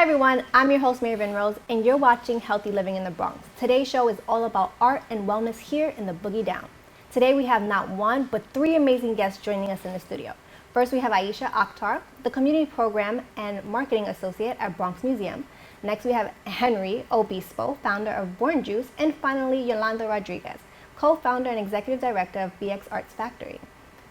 everyone, I'm your host Mary Van Rose, and you're watching Healthy Living in the Bronx. Today's show is all about art and wellness here in the Boogie Down. Today we have not one, but three amazing guests joining us in the studio. First, we have Aisha Akhtar, the Community Program and Marketing Associate at Bronx Museum. Next, we have Henry Obispo, founder of Born Juice. And finally, Yolanda Rodriguez, co-founder and executive director of BX Arts Factory.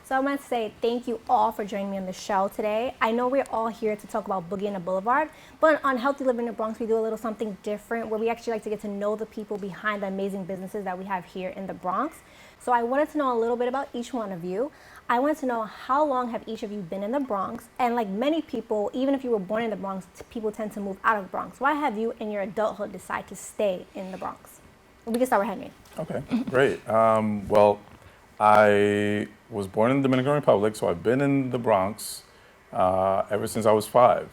So I want to say thank you all for joining me on the show today. I know we're all here to talk about Boogie and the Boulevard, but on Healthy Living in the Bronx, we do a little something different where we actually like to get to know the people behind the amazing businesses that we have here in the Bronx. So I wanted to know a little bit about each one of you. I wanted to know how long have each of you been in the Bronx? And like many people, even if you were born in the Bronx, people tend to move out of the Bronx. Why have you in your adulthood decide to stay in the Bronx? We can start with Henry. Okay, great. Well, I was born in the Dominican Republic, so I've been in the Bronx ever since I was 5.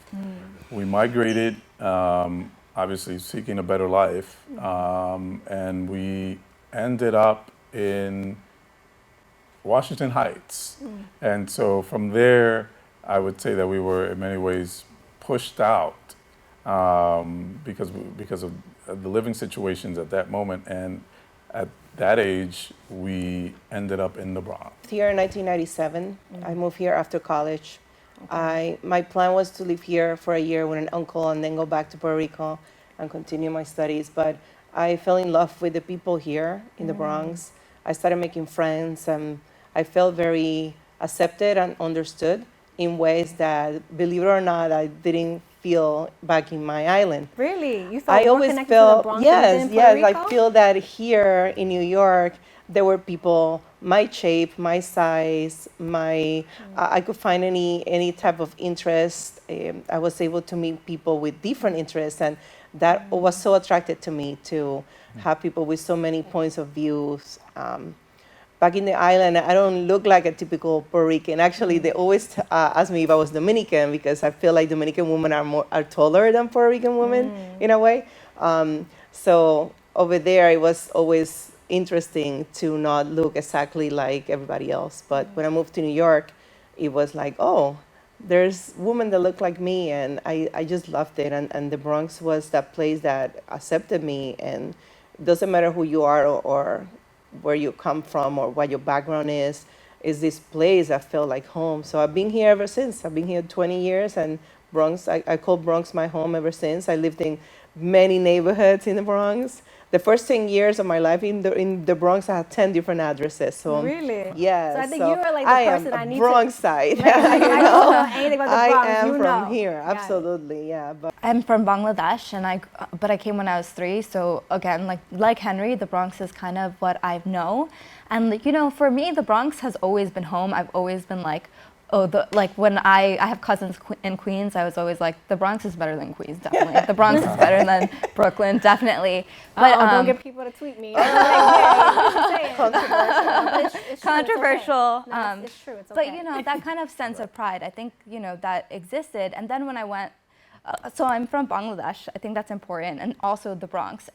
We migrated, obviously seeking a better life, and we ended up in Washington Heights. And so from there, I would say that we were in many ways pushed out because of the living situations at that moment. And at that age, we ended up in the Bronx. Here in 1997, I moved here after college. My plan was to live here for a year with an uncle and then go back to Puerto Rico and continue my studies. But I fell in love with the people here in the Bronx. I started making friends, and I felt very accepted and understood in ways that, believe it or not, I didn't feel back in my island. Really? You felt I more always connected felt, to the Bronx than in Puerto Rico? I feel that here in New York, there were people my shape, my size, I could find any type of interest. I was able to meet people with different interests, and that was so attracted to me, to have people with so many points of views. Back in the island, I don't look like a typical Puerto Rican. Actually, they always ask me if I was Dominican, because I feel like Dominican women are taller than Puerto Rican women in a way. So over there, it was always interesting to not look exactly like everybody else. But when I moved to New York, it was like, oh, there's women that look like me, and I just loved it. And the Bronx was that place that accepted me, and it doesn't matter who you are or where you come from or what your background is this place that felt like home. So I've been here ever since. I've been here 20 years, and Bronx, I call Bronx my home ever since. I lived in many neighborhoods in the Bronx. The first 10 years of my life in the Bronx, I had 10 different addresses. So really? Yeah. So I think you are like the person I need to... Bronx side. Like, I don't know anything about the Bronx, I am you from know. here, absolutely, yeah. But I'm from Bangladesh, and I came when I was 3. So again, like Henry, the Bronx is kind of what I know, and you know, for me, the Bronx has always been home. I've always been like, when I have cousins in Queens, I was always like, the Bronx is better than Queens, definitely. The Bronx is better than Brooklyn, definitely. But don't get people to tweet me. Controversial. It's true. It's okay. But you know, that kind of sense of pride, I think, you know, that existed. And then when I went, so I'm from Bangladesh. I think that's important, and also the Bronx.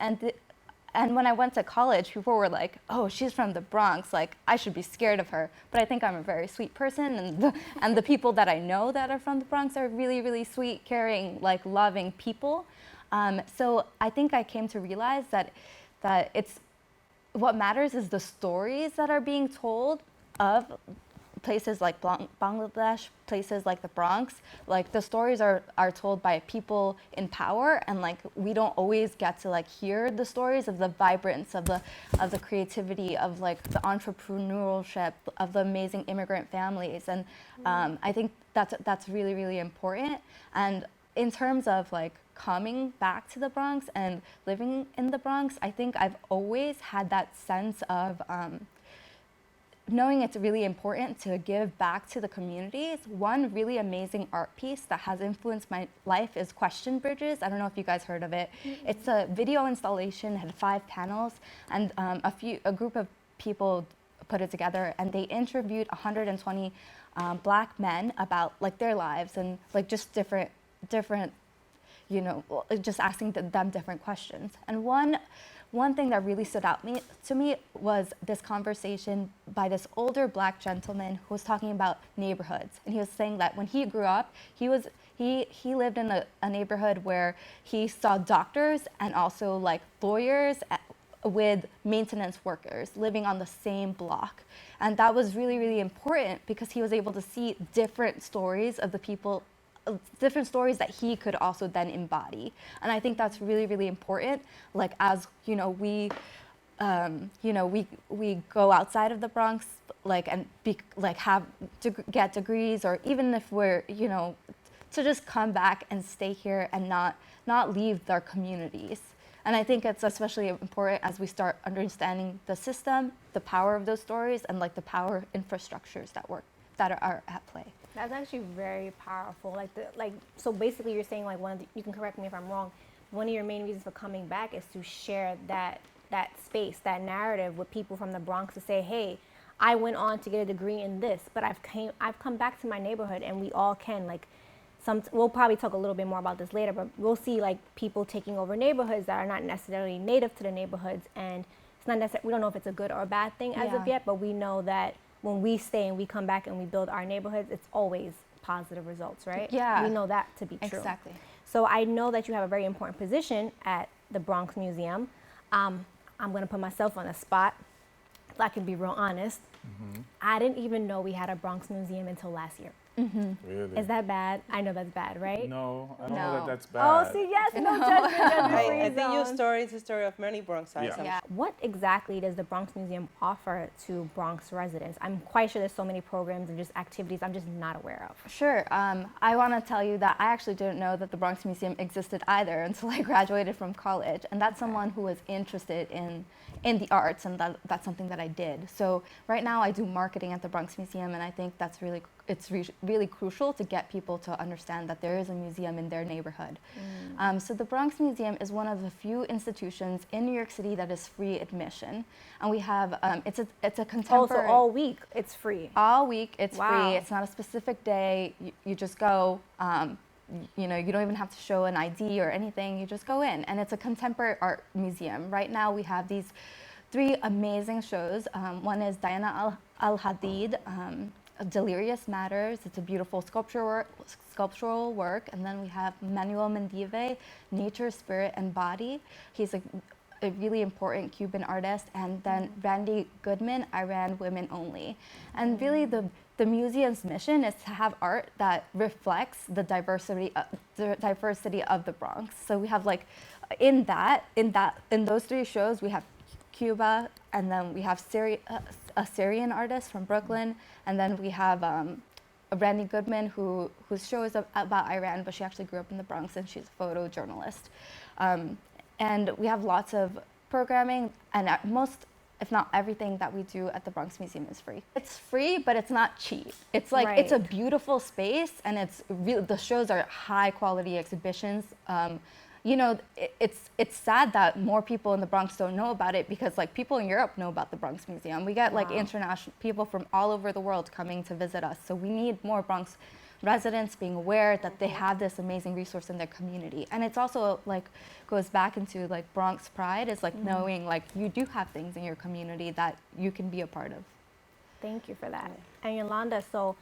And when I went to college, people were like, oh, she's from the Bronx, like, I should be scared of her. But I think I'm a very sweet person, and the people that I know that are from the Bronx are really, really sweet, caring, like, loving people. So I think I came to realize that it's, what matters is the stories that are being told of places like Bangladesh, places like the Bronx. Like, the stories are told by people in power, and like, we don't always get to like hear the stories of the vibrance, of the creativity, of like the entrepreneurship, of the amazing immigrant families. And I think that's really, really important. And in terms of like coming back to the Bronx and living in the Bronx, I think I've always had that sense of knowing it's really important to give back to the communities. One really amazing art piece that has influenced my life is Question Bridges. I don't know if you guys heard of it. It's a video installation, had 5 panels, and a group of people put it together, and they interviewed 120 Black men about like their lives, and like just different, you know, just asking them different questions. And one thing that really stood out to me was this conversation by this older Black gentleman who was talking about neighborhoods. And he was saying that when he grew up, he lived in a neighborhood where he saw doctors and also like lawyers with maintenance workers living on the same block. And that was really, really important because he was able to see different stories of the people, different stories that he could also then embody. And I think that's really, really important. Like, as you know, we go outside of the Bronx, like, and get degrees, or even if we're, to just come back and stay here and not leave their communities. And I think it's especially important as we start understanding the system, the power of those stories, and like the power infrastructures that are at play. That's actually very powerful. So basically, you're saying like you can correct me if I'm wrong. One of your main reasons for coming back is to share that space, that narrative with people from the Bronx to say, hey, I went on to get a degree in this, but I've come back to my neighborhood, and we all can like. We'll probably talk a little bit more about this later, but we'll see like people taking over neighborhoods that are not necessarily native to the neighborhoods, and it's not necessarily, we don't know if it's a good or a bad thing as of yet, but we know that when we stay and we come back and we build our neighborhoods, it's always positive results, right? Yeah. We know that to be true. Exactly. So I know that you have a very important position at the Bronx Museum. I'm going to put myself on a spot, if I can be real honest. Mm-hmm. I didn't even know we had a Bronx Museum until last year. Mm-hmm. Really? Is that bad? I know that's bad, right? No, I don't know that that's Oh, bad. see, yes, no judgment, I think your story is the story of many Bronxites. Yeah. What exactly does the Bronx Museum offer to Bronx residents? I'm quite sure there's so many programs and just activities I'm just not aware of. Sure. I want to tell you that I actually didn't know that the Bronx Museum existed either until I graduated from college. And that's someone who was interested in the arts, and that's something that I did. So right now I do marketing at the Bronx Museum, and I think that's really crucial to get people to understand that there is a museum in their neighborhood. So the Bronx Museum is one of the few institutions in New York City that is free admission, and we have it's a contemporary. Also, all week it's free. All week it's Wow. free. It's not a specific day. You just go. You don't even have to show an ID or anything. You just go in, and it's a contemporary art museum. Right now we have these 3 amazing shows. One is Diana Al-Hadid, Delirious Matters. It's a beautiful sculptural work. And then we have Manuel Mendive, Nature, Spirit, and Body. He's a really important Cuban artist. And then Randy Goodman, Iran Women Only. And really the museum's mission is to have art that reflects the diversity of the Bronx. So we have like in those 3 shows we have Cuba, and then we have a Syrian artist from Brooklyn, and then we have Randy Goodman whose show is about Iran, but she actually grew up in the Bronx and she's a photojournalist. And we have lots of programming, and most, if not everything that we do at the Bronx Museum is free. It's free, but it's not cheap. It's like It's a beautiful space, and the shows are high quality exhibitions. It's sad that more people in the Bronx don't know about it, because like people in Europe know about the Bronx Museum. We get like international people from all over the world coming to visit us. So we need more Bronx residents being aware that they have this amazing resource in their community. And it's also like goes back into like Bronx pride, is like knowing like you do have things in your community that you can be a part of. Thank you for that. And Yolanda, so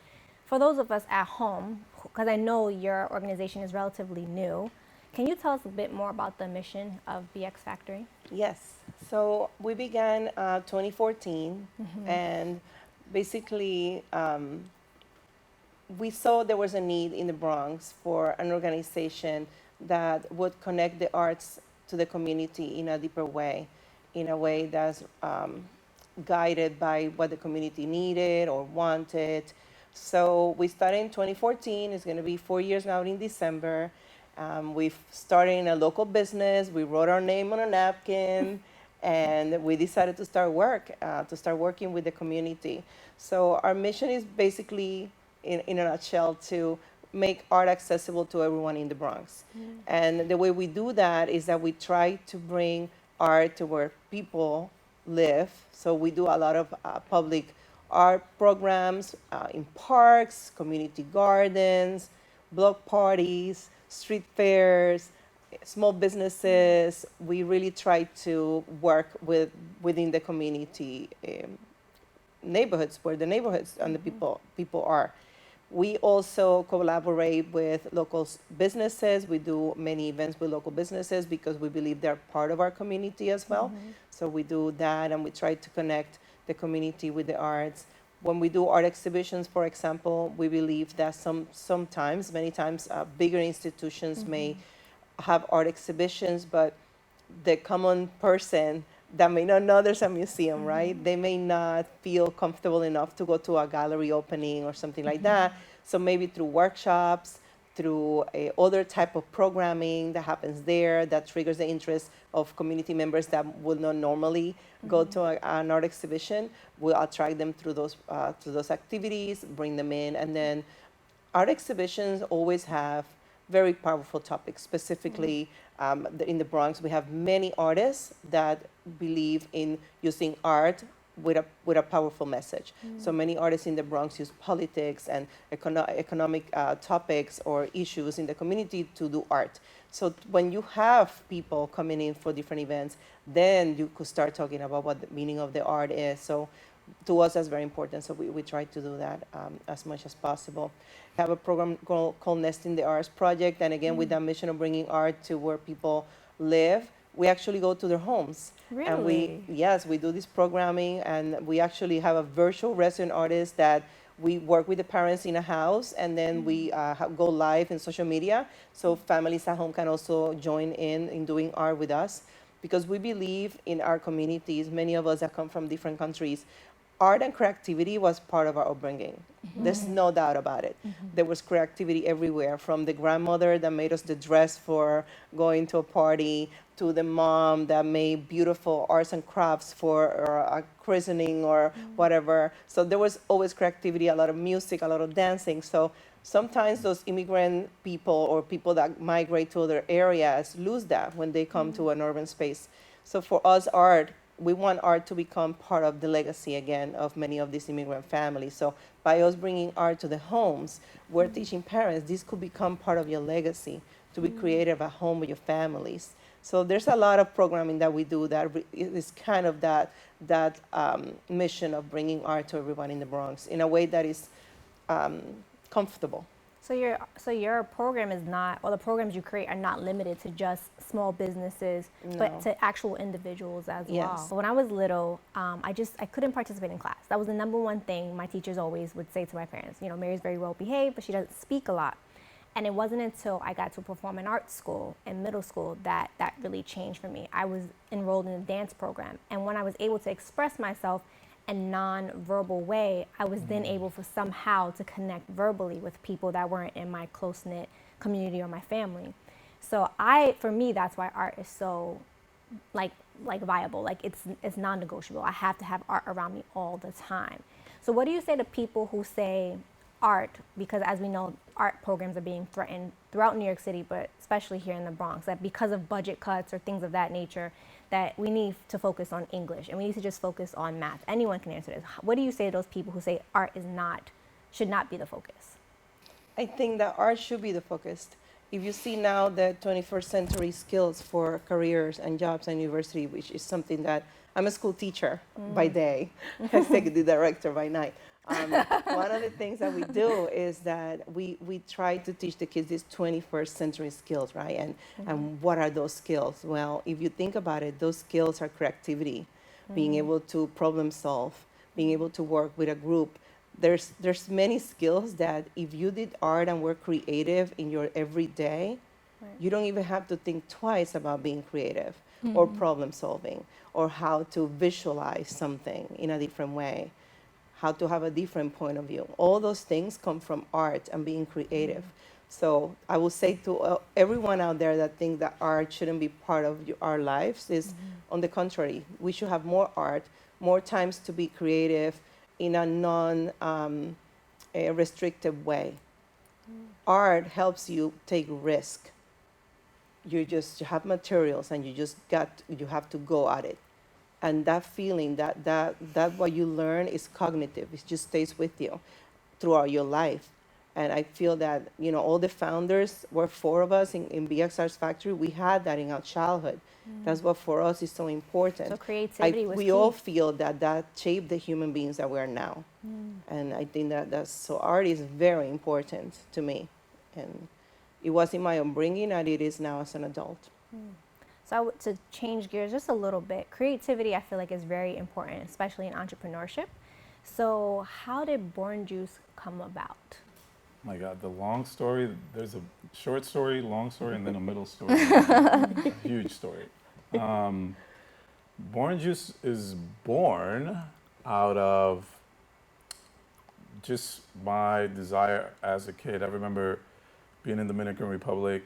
for those of us at home, because I know your organization is relatively new, can you tell us a bit more about the mission of BX Factory? Yes. So we began 2014, and basically we saw there was a need in the Bronx for an organization that would connect the arts to the community in a deeper way, in a way that's guided by what the community needed or wanted. So we started in 2014. It's going to be 4 years now in December. We've started in a local business. We wrote our name on a napkin, and we decided to start working with the community. So our mission is basically, in a nutshell, to make art accessible to everyone in the Bronx. And the way we do that is that we try to bring art to where people live. So we do a lot of public art programs in parks, community gardens, block parties, street fairs, small businesses. We really try to work within the community neighborhoods where the neighborhoods and the people are. We also collaborate with local businesses. We do many events with local businesses because we believe they're part of our community as well. So we do that, and we try to connect the community with the arts. When we do art exhibitions, for example, we believe that sometimes, many times, bigger institutions may have art exhibitions, but the common person that may not know there's a museum, right? They may not feel comfortable enough to go to a gallery opening or something like that. So maybe through workshops, through other type of programming that happens there that triggers the interest of community members that would not normally go to an art exhibition, we'll attract them through those activities, bring them in, and then art exhibitions always have very powerful topics. Specifically, in the Bronx, we have many artists that believe in using art with a powerful message. So many artists in the Bronx use politics and economic topics or issues in the community to do art. So when you have people coming in for different events, then you could start talking about what the meaning of the art is. So to us, that's very important. So we try to do that as much as possible. We have a program called Nesting the Arts Project, and again, with that mission of bringing art to where people live, we actually go to their homes. Really? And yes, we do this programming, and we actually have a virtual resident artist that we work with the parents in a house, and then we go live in social media, so families at home can also join in doing art with us, because we believe in our communities, many of us that come from different countries, art and creativity was part of our upbringing. There's no doubt about it. There was creativity everywhere, from the grandmother that made us the dress for going to a party, to the mom that made beautiful arts and crafts for a christening or whatever. So there was always creativity, a lot of music, a lot of dancing. So sometimes those immigrant people or people that migrate to other areas lose that when they come to an urban space. So for us, we want art to become part of the legacy again of many of these immigrant families. So by us bringing art to the homes, we're teaching parents this could become part of your legacy, to be creative at home with your families. So there's a lot of programming that we do that is kind of that mission of bringing art to everyone in the Bronx in a way that is comfortable. So your program is not, or the programs you create are not limited to just small businesses, but to actual individuals as well. When I was little, I couldn't participate in class. That was the number one thing my teachers always would say to my parents. You know, Mary's very well behaved, but she doesn't speak a lot. And it wasn't until I got to performing arts school in middle school that really changed for me. I was enrolled in a dance program, and when I was able to express myself in non-verbal way, I was then able for somehow to connect verbally with people that weren't in my close-knit community or my family. So for me, that's why art is so like viable. Like it's non-negotiable. I have to have art around me all the time. So what do you say to people who say art, because as we know, art programs are being threatened throughout New York City, but especially here in the Bronx, that because of budget cuts or things of that nature, that we need to focus on English and we need to just focus on math? Anyone can answer this. What do you say to those people who say art should not be the focus? I think that art should be the focus. If you see now the 21st century skills for careers and jobs and university, which is something that I'm a school teacher by day, executive director by night. One of the things that we do is that we try to teach the kids these 21st century skills, right? And what are those skills? Well, if you think about it, those skills are creativity, being able to problem solve, being able to work with a group. There's many skills that if you did art and were creative in your everyday, you don't even have to think twice about being creative or problem solving or how to visualize something in a different way, how to have a different point of view. All those things come from art and being creative. So I will say to everyone out there that think that art shouldn't be part of our lives is, on the contrary, we should have more art, more times to be creative in a non-restrictive way. Art helps you take risk. You have materials and you have to go at it. And that feeling, that what you learn is cognitive. It just stays with you throughout your life. And I feel that, all the founders, were 4 of us in BXR's factory. We had that in our childhood. That's what for us is so important. So creativity was we key. all feel that shaped the human beings that we are now. And I think so art is very important to me. And it was in my upbringing and it is now as an adult. So to change gears just a little bit, creativity I feel like is very important, especially in entrepreneurship. So how did Born Juice come about? My God, the long story, there's a short story, long story, and then a middle story, and a huge story. Born Juice is born out of just my desire as a kid. I remember being in the Dominican Republic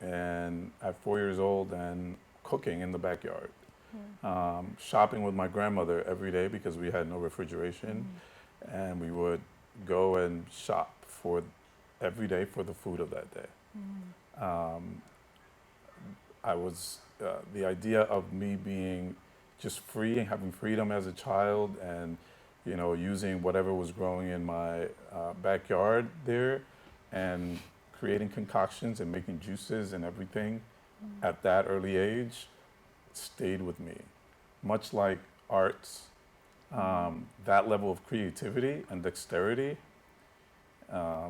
and at 4 years old and cooking in the backyard. Shopping with my grandmother every day because we had no refrigeration. And we would go and shop every day for the food of that day. I was, the idea of me being just free and having freedom as a child and, using whatever was growing in my backyard there and creating concoctions and making juices and everything at that early age stayed with me. Much like arts, that level of creativity and dexterity, I've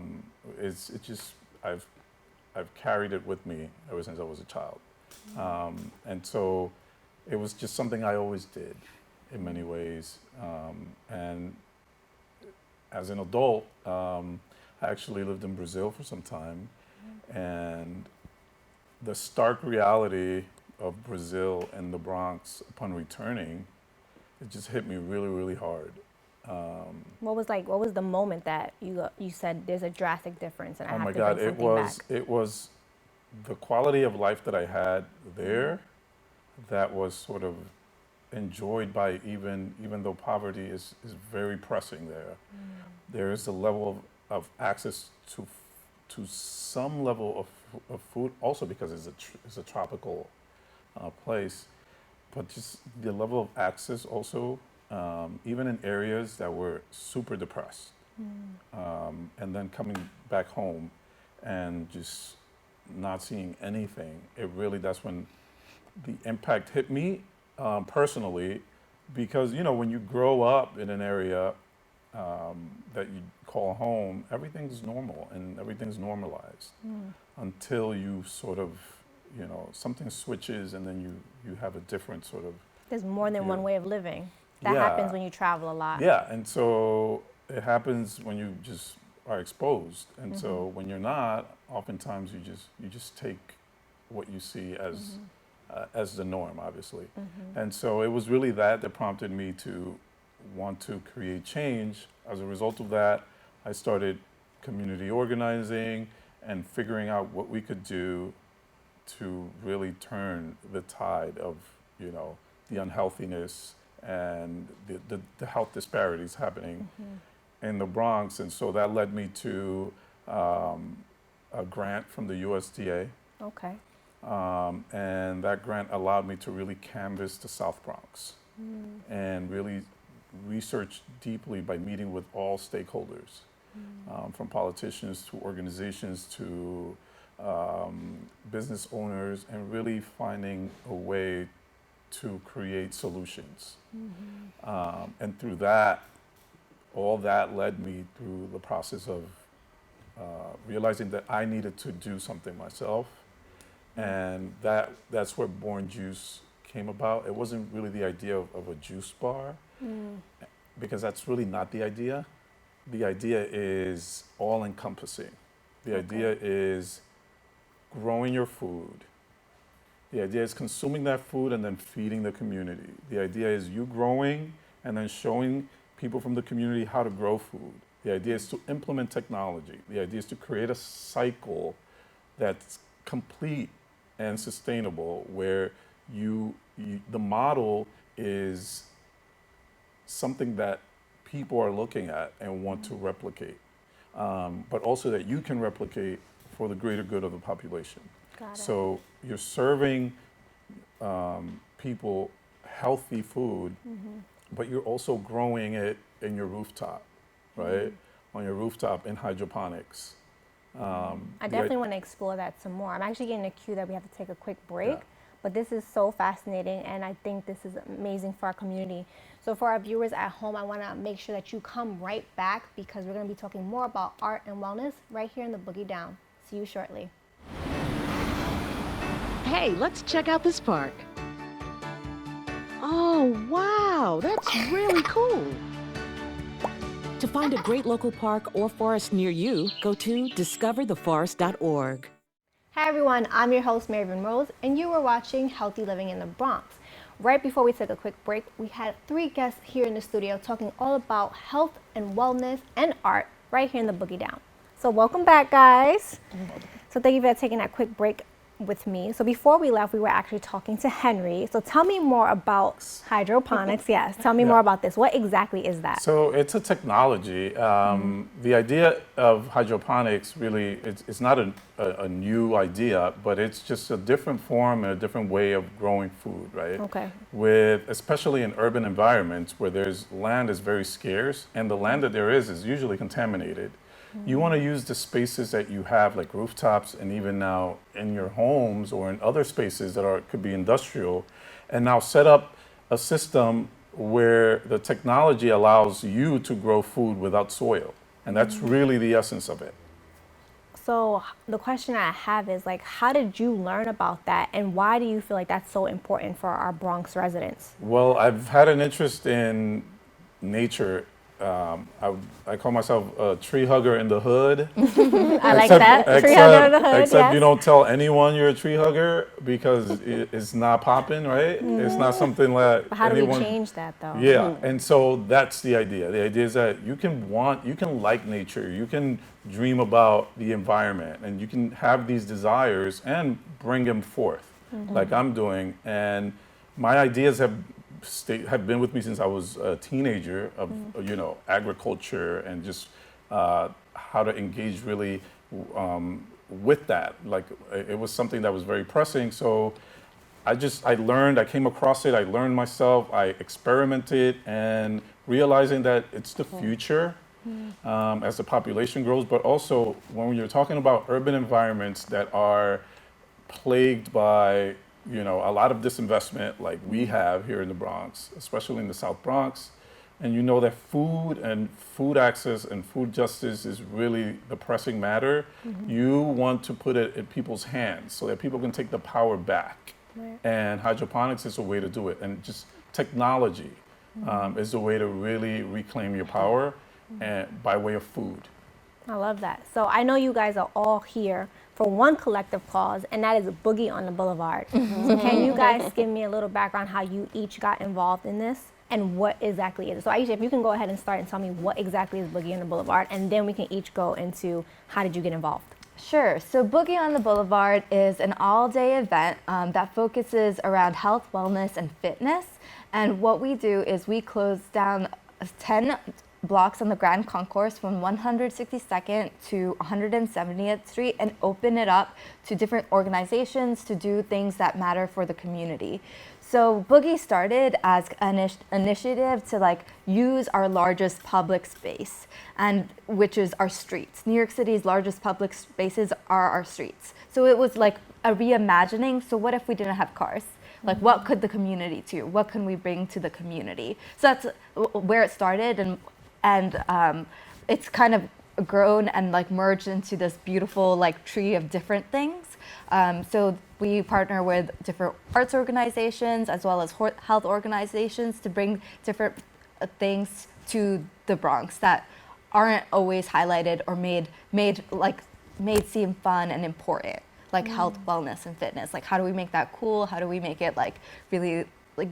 carried it with me ever since I was a child. And so it was just something I always did in many ways. And as an adult, I actually lived in Brazil for some time. And the stark reality of Brazil and the Bronx upon returning, it just hit me really, really hard. What was the moment that you said there's a drastic difference and I Oh have my to God, bring something back? it was the quality of life that I had there that was sort of enjoyed by even though poverty is very pressing there. There is a level of access to some level of food, also because it's a tropical place, but just the level of access also, even in areas that were super depressed. And then coming back home and just not seeing anything, that's when the impact hit me personally, because when you grow up in an area that you call home, everything's normal and everything's normalized until you sort of, something switches and then you have a different sort of. There's more than view. one way of living. That Yeah. happens when you travel a lot. Yeah, and so it happens when you just are exposed, and so when you're not, oftentimes you just take what you see as the norm, obviously. And so it was really that prompted me to want to create change. As a result of that, I started community organizing and figuring out what we could do to really turn the tide of, the unhealthiness and the health disparities happening in the Bronx. And so that led me to a grant from the USDA. Okay. And that grant allowed me to really canvass the South Bronx and really research deeply by meeting with all stakeholders, from politicians to organizations to business owners, and really finding a way to create solutions. And through that, all that led me through the process of realizing that I needed to do something myself. And that's where Born Juice came about. It wasn't really the idea of a juice bar, because that's really not the idea. The idea is all encompassing. The idea is growing your food. The idea is consuming that food and then feeding the community. The idea is you growing and then showing people from the community how to grow food. The idea is to implement technology. The idea is to create a cycle that's complete and sustainable, where the model is something that people are looking at and want to replicate, but also that you can replicate for the greater good of the population. Got it. So you're serving people healthy food, but you're also growing it in your rooftop, right? On your rooftop in hydroponics. I definitely want to explore that some more. I'm actually getting a cue that we have to take a quick break, but this is so fascinating, and I think this is amazing for our community. So for our viewers at home, I want to make sure that you come right back because we're going to be talking more about art and wellness right here in the Boogie Down. See you shortly. Hey, let's check out this park. Oh, wow, that's really cool. To find a great local park or forest near you, go to discovertheforest.org. Hi everyone, I'm your host Maven Rose, and you were watching Healthy Living in the Bronx. Right before we took a quick break, we had 3 guests here in the studio talking all about health and wellness and art right here in the Boogie Down. So welcome back, guys. So thank you for taking that quick break with me. So before we left, we were actually talking to Henry. So tell me more about hydroponics. Yes, tell me more about this. What exactly is that? So it's a technology. The idea of hydroponics really, it's not a new idea, but it's just a different form and a different way of growing food, right? Okay. Especially in urban environments where land is very scarce, and the land that there is usually contaminated. You want to use the spaces that you have, like rooftops, and even now in your homes or in other spaces that could be industrial, and now set up a system where the technology allows you to grow food without soil. And that's really the essence of it. So the question I have is, like, how did you learn about that, and why do you feel like that's so important for our Bronx residents? Well, I've had an interest in nature. I call myself a tree hugger in the hood. I like that. Tree hugger in the hood, except yes. you don't tell anyone you're a tree hugger because it's not popping, right? It's not something that But how do anyone... we change that, though? Yeah, and so that's the idea. The idea is that you can like nature, you can dream about the environment, and you can have these desires and bring them forth, like I'm doing. And my ideas have been with me since I was a teenager of agriculture and just how to engage really with that. Like it was something that was very pressing. So I learned, I came across it, I learned myself, I experimented, and realizing that it's the future as the population grows. But also when you're talking about urban environments that are plagued by a lot of disinvestment like we have here in the Bronx, especially in the South Bronx. And you know that food and food access and food justice is really the pressing matter. You want to put it in people's hands so that people can take the power back. Right. And hydroponics is a way to do it. And just technology is a way to really reclaim your power and by way of food. I love that. So I know you guys are all here for one collective cause, and that is Boogie on the Boulevard. So can you guys give me a little background how you each got involved in this and what exactly is it? So Aisha, if you can go ahead and start and tell me what exactly is Boogie on the Boulevard, and then we can each go into how did you get involved? Sure. So Boogie on the Boulevard is an all-day event that focuses around health, wellness, and fitness. And what we do is we close down 10 blocks on the Grand Concourse from 162nd to 170th Street and open it up to different organizations to do things that matter for the community. So Boogie started as an initiative to use our largest public space, and which is our streets. New York City's largest public spaces are our streets. So it was like a reimagining. So what if we didn't have cars? Like, what could the community do? What can we bring to the community? So that's where it started, and it's kind of grown and merged into this beautiful tree of different things. So we partner with different arts organizations as well as health organizations to bring different things to the Bronx that aren't always highlighted or made seem fun and important, like health, wellness, and fitness. Like, how do we make that cool? How do we make it really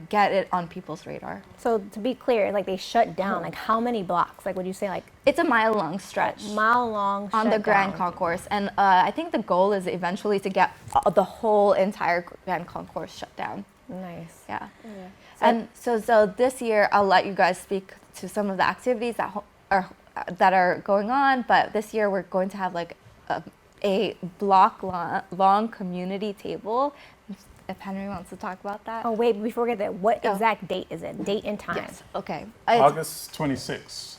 get it on people's radar? So to be clear, they shut down, how many blocks? Would you say It's a mile-long stretch. Mile-long on the Grand Concourse. And I think the goal is eventually to get the whole entire Grand Concourse shut down. Nice. Yeah. And so this year, I'll let you guys speak to some of the activities that are going on. But this year, we're going to have a block-long community table. If Henry wants to talk about that. Oh, wait, before we get there, what exact date is it? Date and time. Yes, okay. August 26th.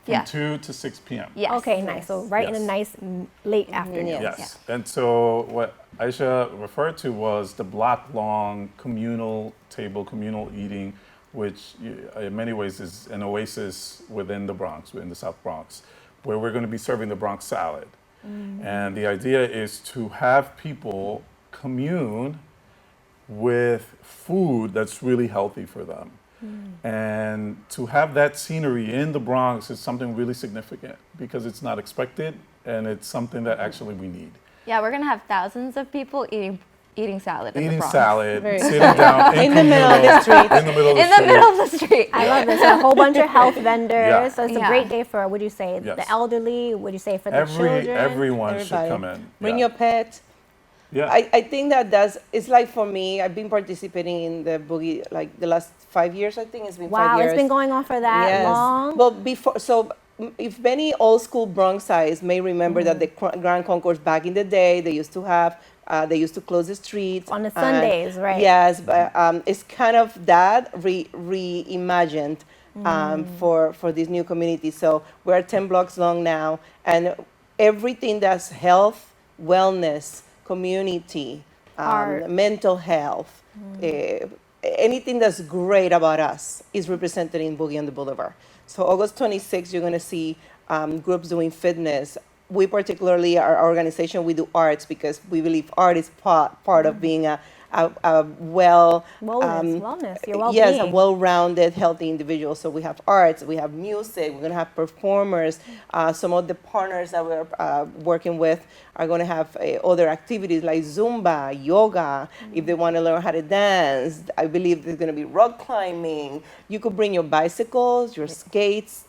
from Yeah. 2 to 6 p.m. Yes. Okay, nice. So right in a Yes. nice late afternoon. Yes. Yes. And so what Aisha referred to was the block-long communal table, communal eating, which in many ways is an oasis within the Bronx, within the South Bronx, where we're going to be serving the Bronx salad. And the idea is to have people commune with food that's really healthy for them. And to have that scenery in the Bronx is something really significant because it's not expected and it's something that actually we need. Yeah, we're gonna have thousands of people eating salad in the Eating Bronx. salad, Very sitting down In the middle of the street. in the middle of the In the street. middle of the street. I love this. A whole bunch of health vendors. Yeah. So it's a Yeah. great day for, would you say, Yes. the elderly? Would you say for the children? Everyone should Everybody. come in. Bring Yeah. your pet. Yeah. I think it's like for me, I've been participating in the Boogie like the last 5 years, I think it's been 5 Wow, years. it's been going on for that long? Well, before, so if many old school Bronxites may remember that the Grand Concourse back in the day, they used to have, they used to close the streets. On the and- Sundays, right. Yes, but it's kind of that reimagined for this new community. So we're 10 blocks long now, and everything that's health, wellness, community, Art. mental health, anything that's great about us is represented in Boogie on the Boulevard. So August 26th, you're going to see groups doing fitness. We particularly, our organization, we do arts because we believe art is part of being a well Wellness, your well-being. yes, a well-rounded, healthy individual. So we have arts, we have music, we're going to have performers. Some of the partners that we're working with are going to have other activities like Zumba, yoga. If they want to learn how to dance, I believe there's going to be rock climbing. You could bring your bicycles, your skates,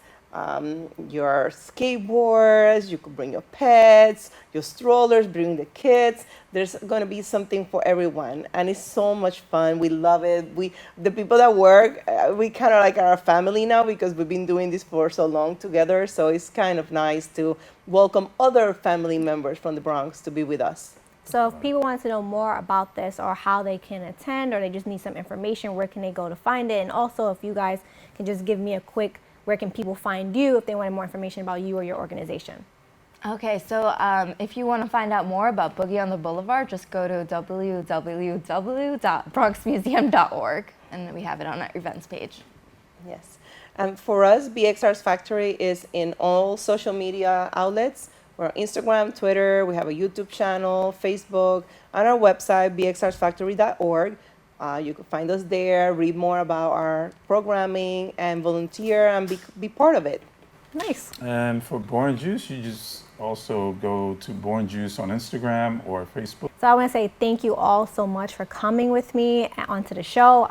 your skateboards, you could bring your pets, your strollers, bring the kids. There's going to be something for everyone, and it's so much fun. We love it. The people that work, we kind of like our family now because we've been doing this for so long together. So it's kind of nice to welcome other family members from the Bronx to be with us. So if people want to know more about this or how they can attend or they just need some information, where can they go to find it? And also if you guys can just give me a quick, where can people find you if they wanted more information about you or your organization? Okay, so if you want to find out more about Boogie on the Boulevard, just go to www.bronxmuseum.org, and we have it on our events page. Yes. And for us, BX Arts Factory is in all social media outlets. We're on Instagram, Twitter, we have a YouTube channel, Facebook, and our website, bxartsfactory.org. You can find us there, read more about our programming, and volunteer and be part of it. Nice. And for Born Juice, you just also go to Born Juice on Instagram or Facebook. So I want to say thank you all so much for coming with me onto the show.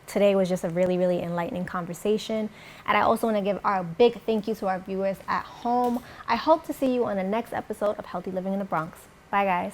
Today was just a really, really enlightening conversation. And I also want to give our big thank you to our viewers at home. I hope to see you on the next episode of Healthy Living in the Bronx. Bye, guys.